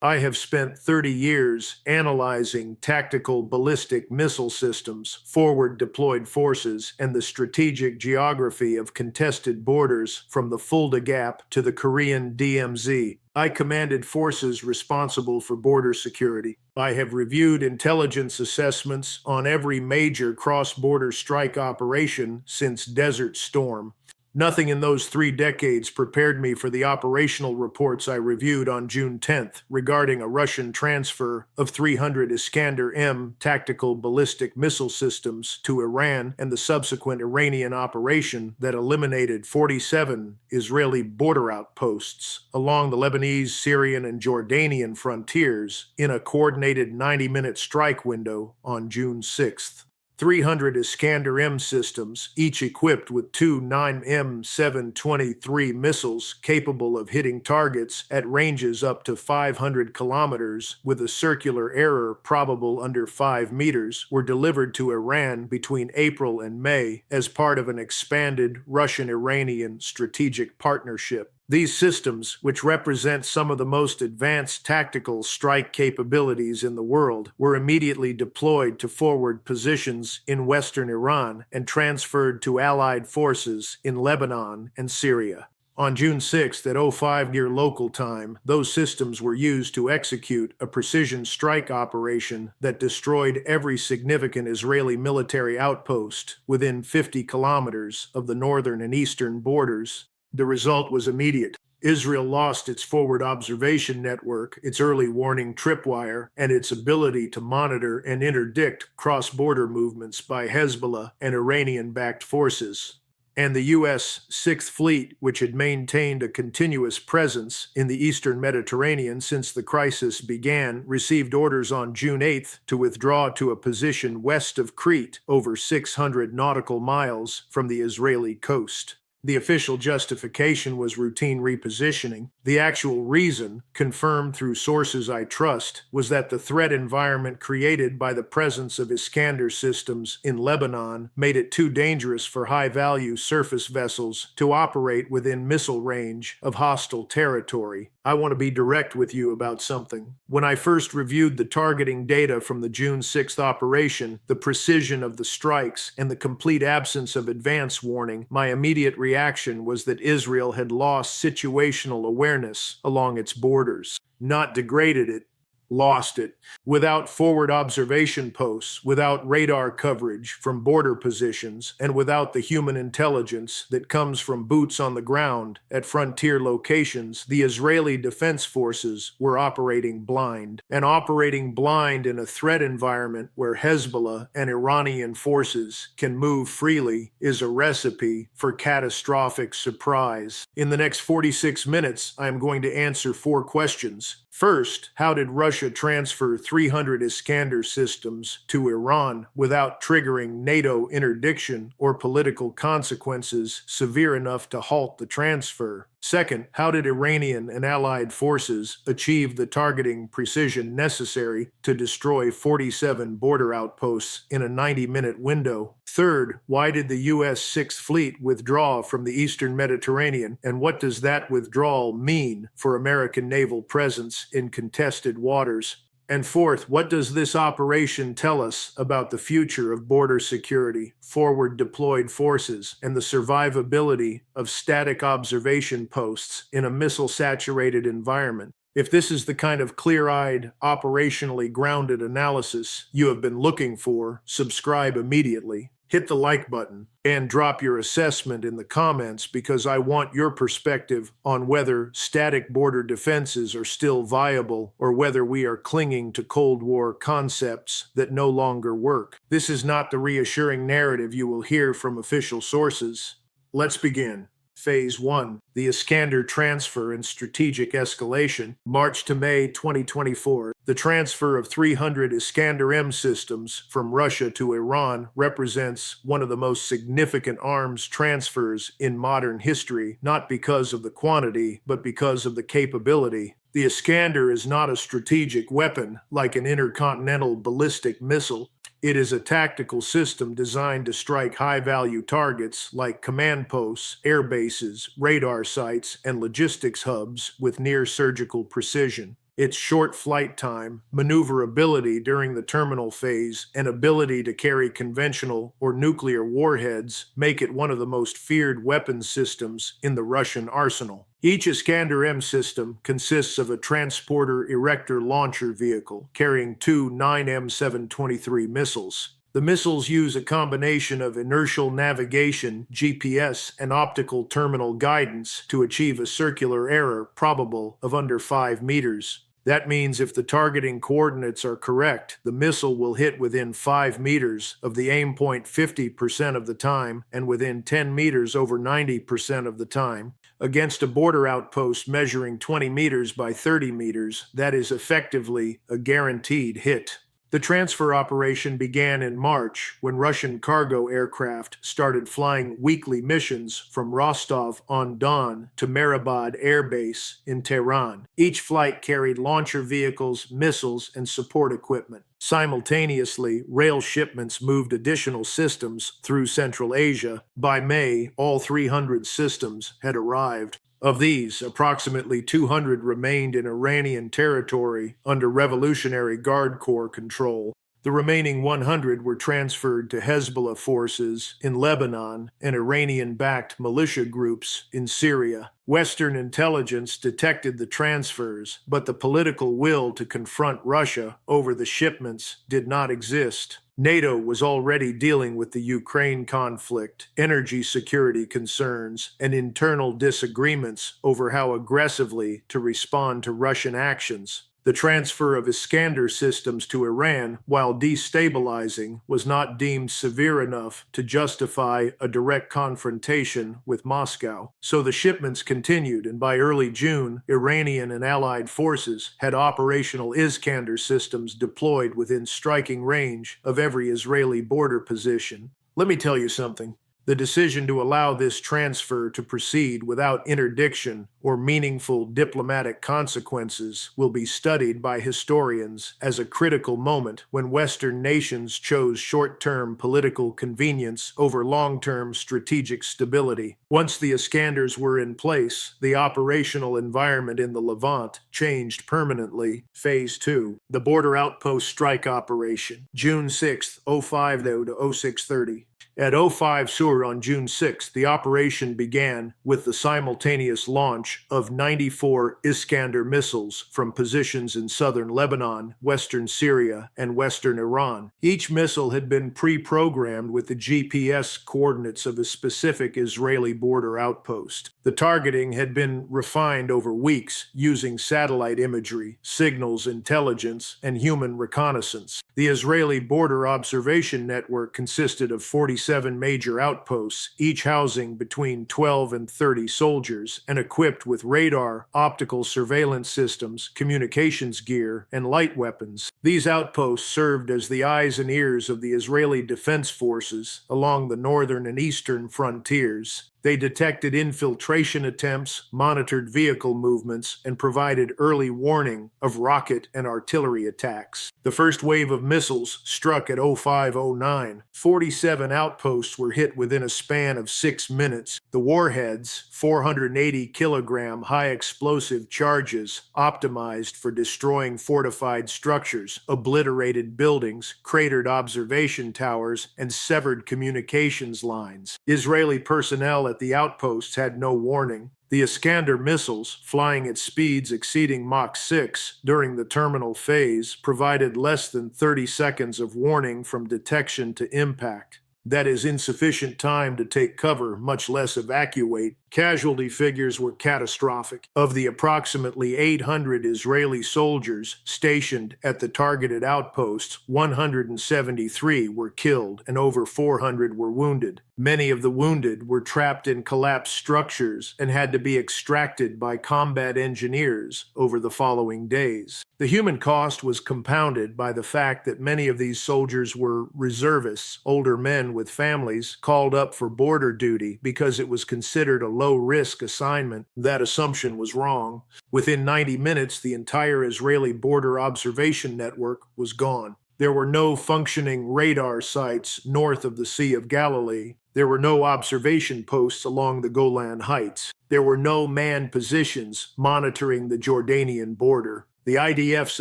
I have spent 30 years analyzing tactical ballistic missile systems, forward deployed forces, and the strategic geography of contested borders from the Fulda Gap to the Korean DMZ. I commanded forces responsible for border security. I have reviewed intelligence assessments on every major cross-border strike operation since Desert Storm. Nothing in those 3 decades prepared me for the operational reports I reviewed on June 10th regarding a Russian transfer of 300 Iskander-M tactical ballistic missile systems to Iran and the subsequent Iranian operation that eliminated 47 Israeli border outposts along the Lebanese, Syrian, and Jordanian frontiers in a coordinated 90-minute strike window on June 6th. 300 Iskander-M systems, each equipped with two 9M723 missiles capable of hitting targets at ranges up to 500 kilometers with a circular error probable under 5 meters, were delivered to Iran between April and May as part of an expanded Russian-Iranian strategic partnership. These systems, which represent some of the most advanced tactical strike capabilities in the world, were immediately deployed to forward positions in western Iran and transferred to Allied forces in Lebanon and Syria. On June 6th at 05 near local time, those systems were used to execute a precision strike operation that destroyed every significant Israeli military outpost within 50 kilometers of the northern and eastern borders. The result was immediate. Israel lost its forward observation network, its early warning tripwire, and its ability to monitor and interdict cross-border movements by Hezbollah and Iranian-backed forces. And the U.S. Sixth Fleet, which had maintained a continuous presence in the eastern Mediterranean since the crisis began, received orders on June 8th to withdraw to a position west of Crete, over 600 nautical miles from the Israeli coast. The official justification was routine repositioning. The actual reason, confirmed through sources I trust, was that the threat environment created by the presence of Iskander systems in Lebanon made it too dangerous for high-value surface vessels to operate within missile range of hostile territory. I want to be direct with you about something. When I first reviewed the targeting data from the June 6th operation, the precision of the strikes, and the complete absence of advance warning, my immediate reaction was that Israel had lost situational awareness along its borders, not degraded it, lost it. Without forward observation posts, without radar coverage from border positions, and without the human intelligence that comes from boots on the ground at frontier locations, the Israeli Defense Forces were operating blind. And operating blind in a threat environment where Hezbollah and Iranian forces can move freely is a recipe for catastrophic surprise. In the next 46 minutes, I am going to answer 4 questions. First, how did Russia transfer 300 Iskander systems to Iran without triggering NATO interdiction or political consequences severe enough to halt the transfer? Second, how did Iranian and allied forces achieve the targeting precision necessary to destroy 47 border outposts in a 90-minute window? Third, why did the U.S. Sixth Fleet withdraw from the eastern Mediterranean, and what does that withdrawal mean for American naval presence in contested waters? And fourth, what does this operation tell us about the future of border security, forward deployed forces, and the survivability of static observation posts in a missile-saturated environment? If this is the kind of clear-eyed, operationally grounded analysis you have been looking for, subscribe immediately. Hit the like button and drop your assessment in the comments because I want your perspective on whether static border defenses are still viable or whether we are clinging to Cold War concepts that no longer work. This is not the reassuring narrative you will hear from official sources. Let's begin. Phase 1, the Iskander transfer and strategic escalation, March to May 2024. The transfer of 300 Iskander-M systems from Russia to Iran represents one of the most significant arms transfers in modern history, not because of the quantity, but because of the capability. The Iskander is not a strategic weapon like an intercontinental ballistic missile. It is a tactical system designed to strike high-value targets like command posts, air bases, radar sites, and logistics hubs with near-surgical precision. Its short flight time, maneuverability during the terminal phase, and ability to carry conventional or nuclear warheads make it one of the most feared weapons systems in the Russian arsenal. Each Iskander M system consists of a transporter erector launcher vehicle carrying two 9M723 missiles. The missiles use a combination of inertial navigation, GPS, and optical terminal guidance to achieve a circular error probable of under 5 meters. That means if the targeting coordinates are correct, the missile will hit within 5 meters of the aim point 50% of the time and within 10 meters over 90% of the time. Against a border outpost measuring 20 meters by 30 meters, that is effectively a guaranteed hit. The transfer operation began in March when Russian cargo aircraft started flying weekly missions from Rostov-on-Don to Mehrabad Air Base in Tehran. Each flight carried launcher vehicles, missiles, and support equipment. Simultaneously, rail shipments moved additional systems through Central Asia. By May, all 300 systems had arrived. Of these, approximately 200 remained in Iranian territory under Revolutionary Guard Corps control. The remaining 100 were transferred to Hezbollah forces in Lebanon and Iranian-backed militia groups in Syria. Western intelligence detected the transfers, but the political will to confront Russia over the shipments did not exist. NATO was already dealing with the Ukraine conflict, energy security concerns, and internal disagreements over how aggressively to respond to Russian actions. The transfer of Iskander systems to Iran, while destabilizing, was not deemed severe enough to justify a direct confrontation with Moscow. So the shipments continued, and by early June, Iranian and allied forces had operational Iskander systems deployed within striking range of every Israeli border position. Let me tell you something. The decision to allow this transfer to proceed without interdiction or meaningful diplomatic consequences will be studied by historians as a critical moment when Western nations chose short-term political convenience over long-term strategic stability. Once the Iskanders were in place, the operational environment in the Levant changed permanently. Phase 2, the Border Outpost Strike Operation, June 6, 05 to 06:30. At 05 Sur on June 6, the operation began with the simultaneous launch of 94 Iskander missiles from positions in southern Lebanon, western Syria, and western Iran. Each missile had been pre-programmed with the GPS coordinates of a specific Israeli border outpost. The targeting had been refined over weeks using satellite imagery, signals intelligence, and human reconnaissance. The Israeli border observation network consisted of 47 major outposts, each housing between 12 and 30 soldiers, and equipped with radar, optical surveillance systems, communications gear, and light weapons. These outposts served as the eyes and ears of the Israeli Defense Forces along the northern and eastern frontiers. They detected infiltration attempts, monitored vehicle movements, and provided early warning of rocket and artillery attacks. The first wave of missiles struck at 0509. 47 outposts were hit within a span of 6 minutes. The warheads, 480-kilogram high-explosive charges optimized for destroying fortified structures, obliterated buildings, cratered observation towers, and severed communications lines. Israeli personnel at the outposts had no warning. The Iskander missiles, flying at speeds exceeding Mach 6 during the terminal phase, provided less than 30 seconds of warning from detection to impact. That is insufficient time to take cover, much less evacuate. Casualty figures were catastrophic. Of the approximately 800 Israeli soldiers stationed at the targeted outposts, 173 were killed and over 400 were wounded. Many of the wounded were trapped in collapsed structures and had to be extracted by combat engineers over the following days. The human cost was compounded by the fact that many of these soldiers were reservists, older men with families, called up for border duty because it was considered a low-risk assignment. That assumption was wrong. Within 90 minutes, the entire Israeli border observation network was gone. There were no functioning radar sites north of the Sea of Galilee. There were no observation posts along the Golan Heights. There were no manned positions monitoring the Jordanian border. The IDF's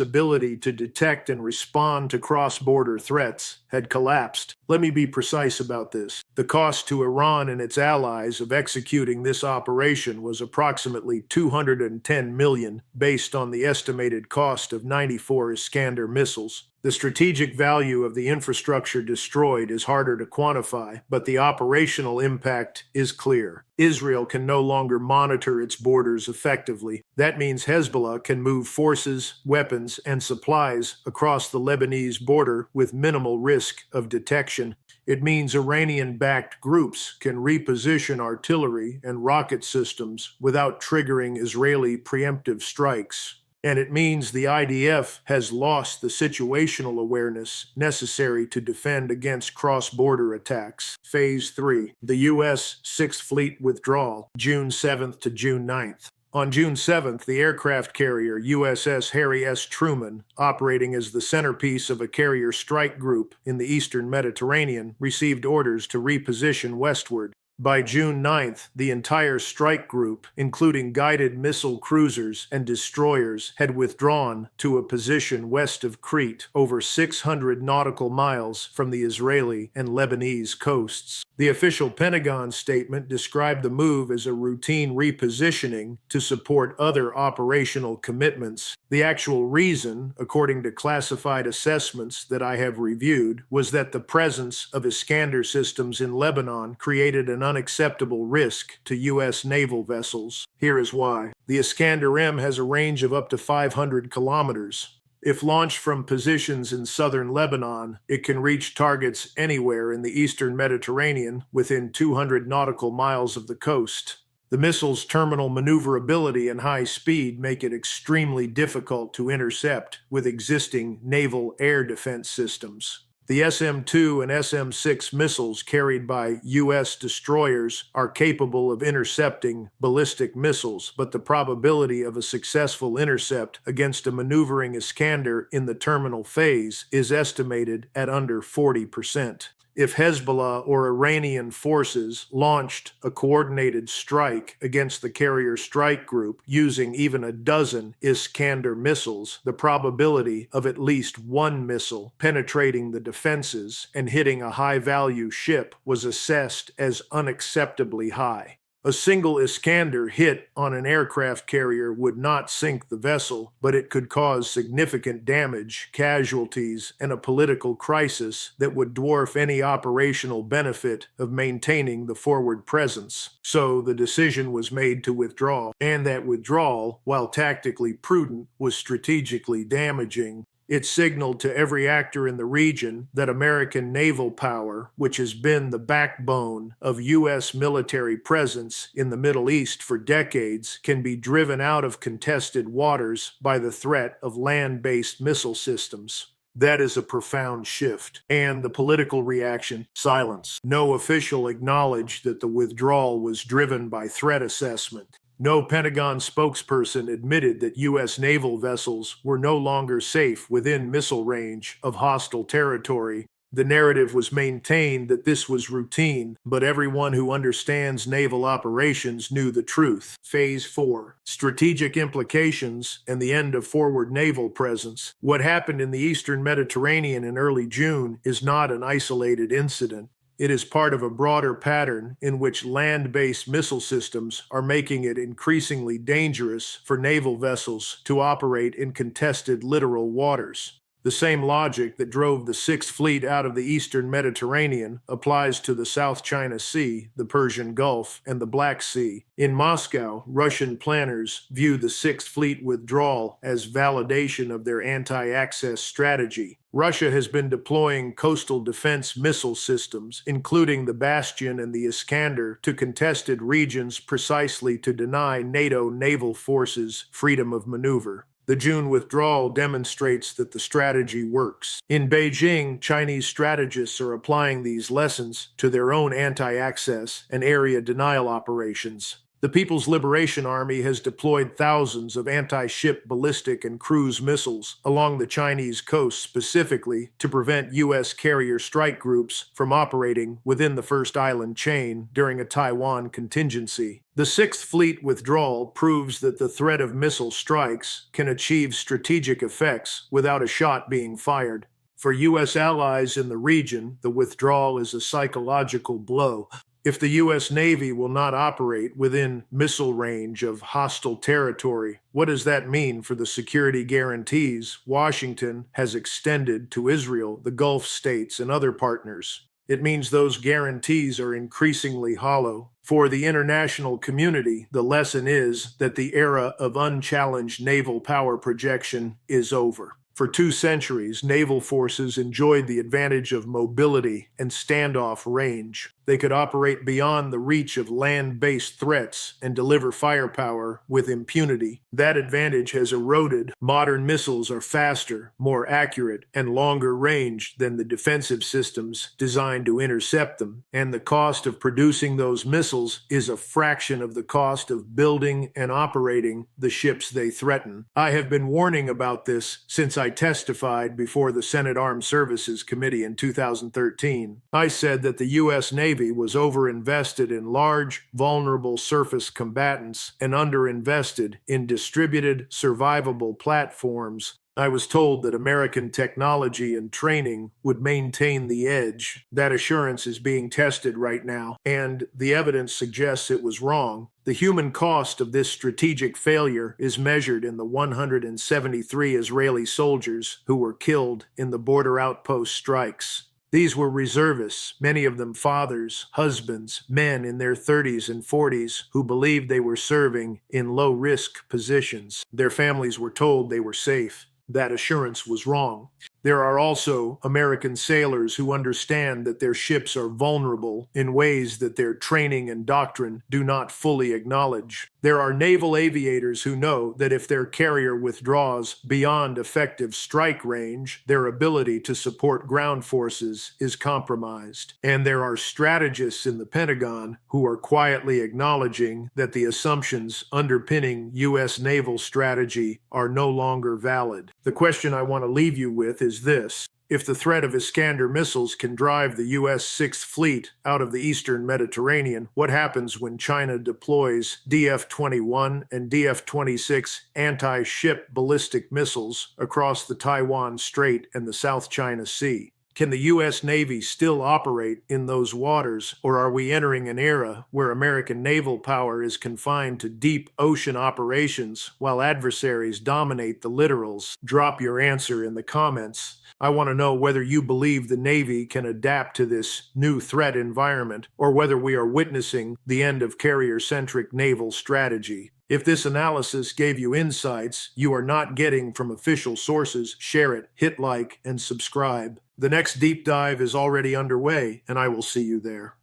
ability to detect and respond to cross-border threats had collapsed. Let me be precise about this. The cost to Iran and its allies of executing this operation was approximately $210 million, based on the estimated cost of 94 Iskander missiles. The strategic value of the infrastructure destroyed is harder to quantify, but the operational impact is clear. Israel can no longer monitor its borders effectively. That means Hezbollah can move forces, weapons, and supplies across the Lebanese border with minimal risk of detection. It means Iranian-backed groups can reposition artillery and rocket systems without triggering Israeli preemptive strikes. And it means the IDF has lost the situational awareness necessary to defend against cross-border attacks. Phase 3. The U.S. Sixth Fleet withdrawal, June 7th to June 9th. On June 7th, the aircraft carrier USS Harry S. Truman, operating as the centerpiece of a carrier strike group in the eastern Mediterranean, received orders to reposition westward. By June 9th, the entire strike group, including guided missile cruisers and destroyers, had withdrawn to a position west of Crete, over 600 nautical miles from the Israeli and Lebanese coasts. The official Pentagon statement described the move as a routine repositioning to support other operational commitments. The actual reason, according to classified assessments that I have reviewed, was that the presence of Iskander systems in Lebanon created an unacceptable risk to U.S. naval vessels. Here is why. The Iskander-M has a range of up to 500 kilometers. If launched from positions in southern Lebanon, it can reach targets anywhere in the eastern Mediterranean within 200 nautical miles of the coast. The missile's terminal maneuverability and high speed make it extremely difficult to intercept with existing naval air defense systems. The SM-2 and SM-6 missiles carried by U.S. destroyers are capable of intercepting ballistic missiles, but the probability of a successful intercept against a maneuvering Iskander in the terminal phase is estimated at under 40%. If Hezbollah or Iranian forces launched a coordinated strike against the carrier strike group using even a dozen Iskander missiles, the probability of at least one missile penetrating the defenses and hitting a high-value ship was assessed as unacceptably high. A single Iskander hit on an aircraft carrier would not sink the vessel, but it could cause significant damage, casualties, and a political crisis that would dwarf any operational benefit of maintaining the forward presence. So the decision was made to withdraw, and that withdrawal, while tactically prudent, was strategically damaging. It signaled to every actor in the region that American naval power, which has been the backbone of U.S. military presence in the Middle East for decades, can be driven out of contested waters by the threat of land-based missile systems. That is a profound shift. And the political reaction? Silence. No official acknowledged that the withdrawal was driven by threat assessment. No Pentagon spokesperson admitted that U.S. naval vessels were no longer safe within missile range of hostile territory. The narrative was maintained that this was routine, but everyone who understands naval operations knew the truth. Phase 4. Strategic implications and the end of forward naval presence. What happened in the eastern Mediterranean in early June is not an isolated incident. It is part of a broader pattern in which land-based missile systems are making it increasingly dangerous for naval vessels to operate in contested littoral waters. The same logic that drove the Sixth Fleet out of the eastern Mediterranean applies to the South China Sea, the Persian Gulf, and the Black Sea. In Moscow, Russian planners view the Sixth Fleet withdrawal as validation of their anti-access strategy. Russia has been deploying coastal defense missile systems, including the Bastion and the Iskander, to contested regions precisely to deny NATO naval forces freedom of maneuver. The June withdrawal demonstrates that the strategy works. In Beijing, Chinese strategists are applying these lessons to their own anti-access and area denial operations. The People's Liberation Army has deployed thousands of anti-ship ballistic and cruise missiles along the Chinese coast specifically to prevent U.S. carrier strike groups from operating within the first island chain during a Taiwan contingency. The Sixth Fleet withdrawal proves that the threat of missile strikes can achieve strategic effects without a shot being fired. For U.S. allies in the region, the withdrawal is a psychological blow. If the U.S. Navy will not operate within missile range of hostile territory, what does that mean for the security guarantees Washington has extended to Israel, the Gulf states, and other partners? It means those guarantees are increasingly hollow. For the international community, the lesson is that the era of unchallenged naval power projection is over. For 2 centuries, naval forces enjoyed the advantage of mobility and standoff range. They could operate beyond the reach of land-based threats and deliver firepower with impunity. That advantage has eroded. Modern missiles are faster, more accurate, and longer range than the defensive systems designed to intercept them. And the cost of producing those missiles is a fraction of the cost of building and operating the ships they threaten. I have been warning about this since I testified before the Senate Armed Services Committee in 2013. I said that the U.S. Navy was overinvested in large, vulnerable surface combatants and underinvested in distributed, survivable platforms. I was told that American technology and training would maintain the edge. That assurance is being tested right now, and the evidence suggests it was wrong. The human cost of this strategic failure is measured in the 173 Israeli soldiers who were killed in the border outpost strikes. These were reservists, many of them fathers, husbands, men in their 30s and 40s who believed they were serving in low-risk positions. Their families were told they were safe. That assurance was wrong. There are also American sailors who understand that their ships are vulnerable in ways that their training and doctrine do not fully acknowledge. There are naval aviators who know that if their carrier withdraws beyond effective strike range, their ability to support ground forces is compromised. And there are strategists in the Pentagon who are quietly acknowledging that the assumptions underpinning U.S. naval strategy are no longer valid. The question I want to leave you with is this. If the threat of Iskander missiles can drive the U.S. Sixth Fleet out of the eastern Mediterranean, what happens when China deploys DF-21 and DF-26 anti-ship ballistic missiles across the Taiwan Strait and the South China Sea? Can the U.S. Navy still operate in those waters, or are we entering an era where American naval power is confined to deep ocean operations while adversaries dominate the littorals? Drop your answer in the comments. I want to know whether you believe the Navy can adapt to this new threat environment, or whether we are witnessing the end of carrier-centric naval strategy. If this analysis gave you insights you are not getting from official sources, share it, hit like, and subscribe. The next deep dive is already underway, and I will see you there.